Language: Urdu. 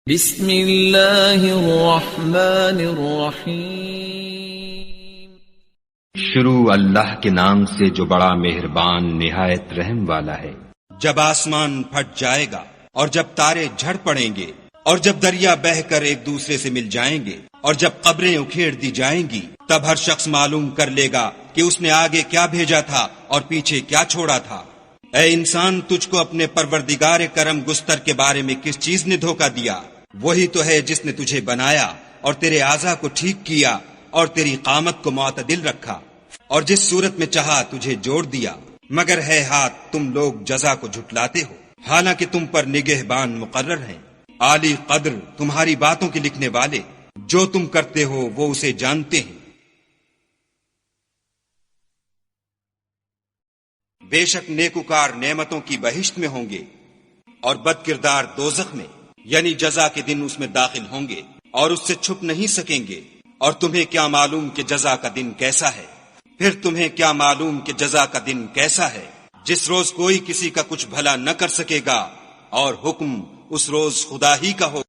بسم اللہ الرحمن الرحیم۔ شروع اللہ کے نام سے جو بڑا مہربان نہایت رحم والا ہے۔ جب آسمان پھٹ جائے گا اور جب تارے جھڑ پڑیں گے اور جب دریا بہہ کر ایک دوسرے سے مل جائیں گے اور جب قبریں اکھیڑ دی جائیں گی، تب ہر شخص معلوم کر لے گا کہ اس نے آگے کیا بھیجا تھا اور پیچھے کیا چھوڑا تھا۔ اے انسان، تجھ کو اپنے پروردگار کرم گستر کے بارے میں کس چیز نے دھوکہ دیا؟ وہی تو ہے جس نے تجھے بنایا اور تیرے اعضاء کو ٹھیک کیا اور تیری قامت کو معتدل رکھا، اور جس صورت میں چاہا تجھے جوڑ دیا، مگر ہے ہاتھ تم لوگ جزا کو جھٹلاتے ہو، حالانکہ تم پر نگہبان مقرر ہیں، عالی قدر تمہاری باتوں کے لکھنے والے، جو تم کرتے ہو وہ اسے جانتے ہیں۔ بے شک نیکوکار نعمتوں کی بہشت میں ہوں گے اور بد کردار دوزخ میں، یعنی جزا کے دن اس میں داخل ہوں گے اور اس سے چھپ نہیں سکیں گے۔ اور تمہیں کیا معلوم کہ جزا کا دن کیسا ہے؟ پھر تمہیں کیا معلوم کہ جزا کا دن کیسا ہے، جس روز کوئی کسی کا کچھ بھلا نہ کر سکے گا اور حکم اس روز خدا ہی کا ہو۔